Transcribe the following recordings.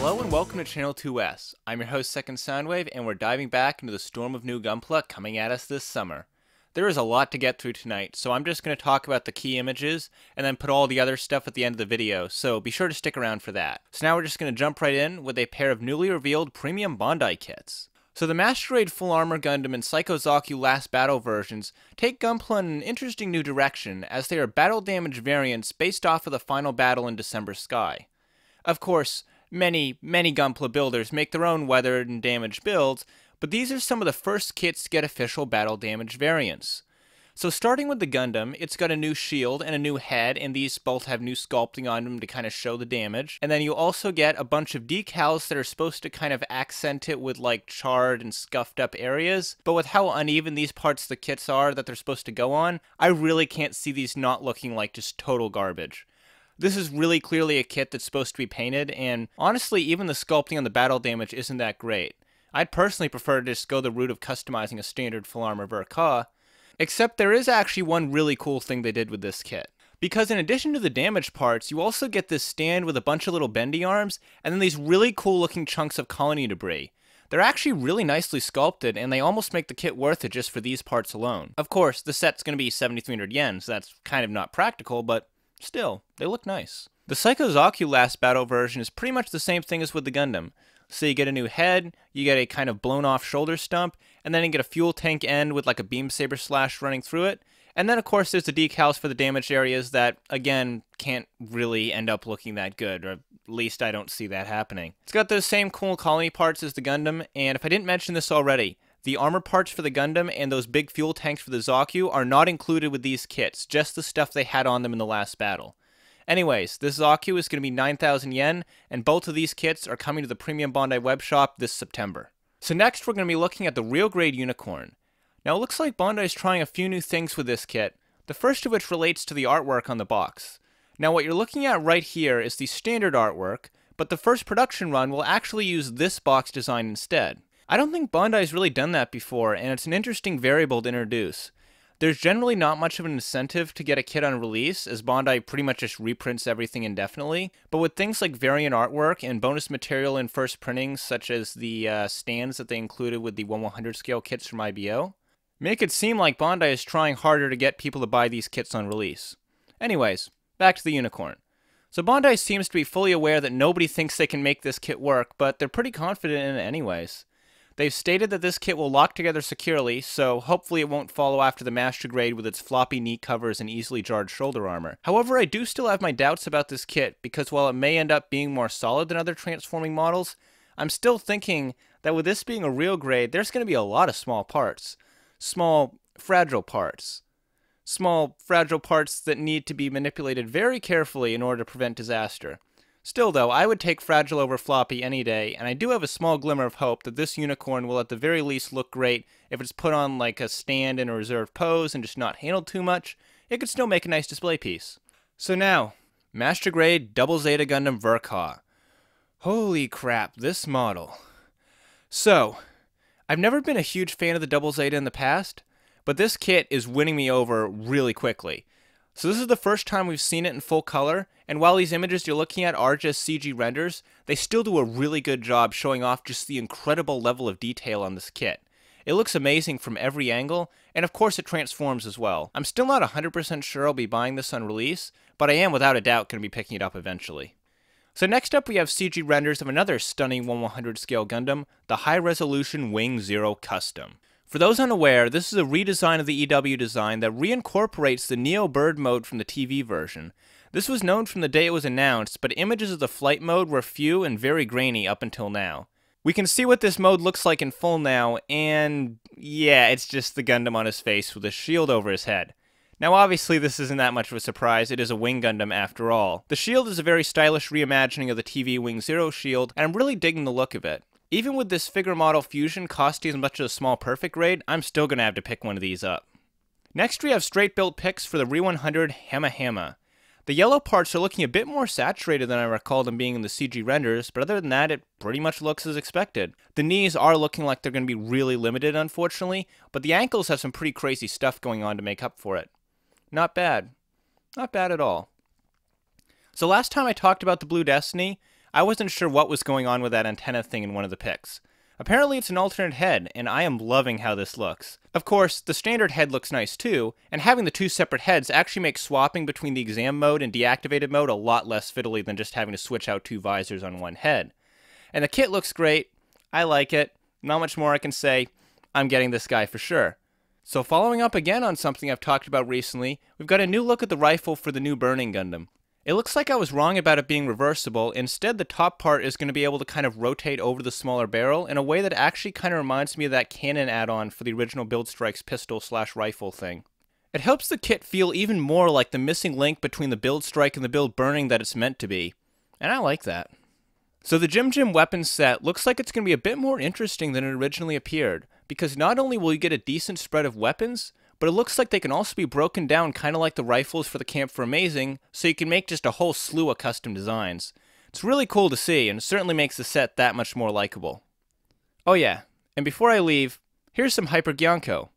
Hello and welcome to Channel 2S. I'm your host Second Soundwave and we're diving back into the storm of new Gunpla coming at us this summer. There is a lot to get through tonight, so I'm just going to talk about the key images and then put all the other stuff at the end of the video, so be sure to stick around for that. So now we're just going to jump right in with a pair of newly revealed premium Bandai kits. So the Master Grade Full Armor Gundam and Psycho Zaku Last Battle versions take Gunpla in an interesting new direction, as they are battle damage variants based off of the final battle in December Sky. Of course, many Gunpla builders make their own weathered and damaged builds, but these are some of the first kits to get official battle damage variants. So starting with the Gundam, it's got a new shield and a new head, and these both have new sculpting on them to kind of show the damage. And then you also get a bunch of decals that are supposed to kind of accent it with like charred and scuffed up areas. But with how uneven these parts of the kits are that they're supposed to go on, I really can't see these not looking like just total garbage. This is really clearly a kit that's supposed to be painted, and honestly, even the sculpting on the battle damage isn't that great. I'd personally prefer to just go the route of customizing a standard full armor Verka, except there is actually one really cool thing they did with this kit. Because in addition to the damage parts, you also get this stand with a bunch of little bendy arms, and then these really cool looking chunks of colony debris. They're actually really nicely sculpted, and they almost make the kit worth it just for these parts alone. Of course, the set's going to be 7,300 yen, so that's kind of not practical, but still, they look nice. The Psycho Zaku Last Battle version is pretty much the same thing as with the Gundam. So you get a new head, you get a kind of blown off shoulder stump, and then you get a fuel tank end with like a beam saber slash running through it. And then of course there's the decals for the damaged areas that, again, can't really end up looking that good, or at least I don't see that happening. It's got those same cool colony parts as the Gundam, and if I didn't mention this already, the armor parts for the Gundam and those big fuel tanks for the Zaku are not included with these kits, just the stuff they had on them in the last battle. Anyways, this Zaku is going to be 9,000 yen, and both of these kits are coming to the Premium Bandai web shop this September. So next we're going to be looking at the real grade Unicorn. Now it looks like Bandai is trying a few new things with this kit, the first of which relates to the artwork on the box. Now what you're looking at right here is the standard artwork, but the first production run will actually use this box design instead. I don't think Bandai's really done that before, and it's an interesting variable to introduce. There's generally not much of an incentive to get a kit on release, as Bandai pretty much just reprints everything indefinitely, but with things like variant artwork and bonus material in first printings, such as the stands that they included with the 1/100 scale kits from IBO, make it seem like Bandai is trying harder to get people to buy these kits on release. Anyways, back to the Unicorn. So Bandai seems to be fully aware that nobody thinks they can make this kit work, but they're pretty confident in it anyways. They've stated that this kit will lock together securely, so hopefully it won't follow after the Master Grade with its floppy knee covers and easily jarred shoulder armor. However, I do still have my doubts about this kit, because while it may end up being more solid than other transforming models, I'm still thinking that with this being a real grade, there's going to be a lot of small parts. Small, fragile parts. Small, fragile parts that need to be manipulated very carefully in order to prevent disaster. Still though, I would take fragile over floppy any day, and I do have a small glimmer of hope that this Unicorn will at the very least look great if it's put on like a stand in a reserved pose and just not handled too much. It could still make a nice display piece. So now, Master Grade Double Zeta Gundam Verka. Holy crap, this model. So, I've never been a huge fan of the Double Zeta in the past, but this kit is winning me over really quickly. So this is the first time we've seen it in full color, and while these images you're looking at are just CG renders, they still do a really good job showing off just the incredible level of detail on this kit. It looks amazing from every angle, and of course it transforms as well. I'm still not 100% sure I'll be buying this on release, but I am without a doubt going to be picking it up eventually. So next up we have CG renders of another stunning 1/100 scale Gundam, the High Resolution Wing Zero Custom. For those unaware, this is a redesign of the EW design that reincorporates the Neo Bird mode from the TV version. This was known from the day it was announced, but images of the flight mode were few and very grainy up until now. We can see what this mode looks like in full now, and yeah, it's just the Gundam on his face with a shield over his head. Now obviously this isn't that much of a surprise, it is a Wing Gundam after all. The shield is a very stylish reimagining of the TV Wing Zero shield, and I'm really digging the look of it. Even with this figure model fusion costing as much as a small perfect grade, I'm still going to have to pick one of these up. Next we have straight built picks for the Re-100 Hamma-Hamma. The yellow parts are looking a bit more saturated than I recall them being in the CG renders, but other than that it pretty much looks as expected. The knees are looking like they're going to be really limited unfortunately, but the ankles have some pretty crazy stuff going on to make up for it. Not bad. Not bad at all. So last time I talked about the Blue Destiny, I wasn't sure what was going on with that antenna thing in one of the pics. Apparently it's an alternate head, and I am loving how this looks. Of course, the standard head looks nice too, and having the two separate heads actually makes swapping between the exam mode and deactivated mode a lot less fiddly than just having to switch out two visors on one head. And the kit looks great. I like it. Not much more I can say. I'm getting this guy for sure. So following up again on something I've talked about recently, we've got a new look at the rifle for the new Burning Gundam. It looks like I was wrong about it being reversible. Instead, the top part is going to be able to kind of rotate over the smaller barrel in a way that actually kind of reminds me of that cannon add-on for the original Build Strike's pistol/rifle thing. It helps the kit feel even more like the missing link between the Build Strike and the Build Burning that it's meant to be. And I like that. So the Jim weapons set looks like it's going to be a bit more interesting than it originally appeared, because not only will you get a decent spread of weapons, but it looks like they can also be broken down kind of like the rifles for the Camp for Amazing, so you can make just a whole slew of custom designs. It's really cool to see, and it certainly makes the set that much more likable. Oh yeah, and before I leave, here's some Hyper Gyanko.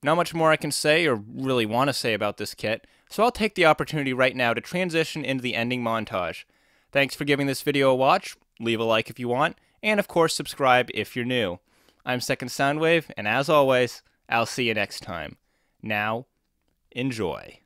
Not much more I can say or really want to say about this kit, so I'll take the opportunity right now to transition into the ending montage. Thanks for giving this video a watch, leave a like if you want, and of course subscribe if you're new. I'm Second Soundwave, and as always, I'll see you next time. Now, enjoy.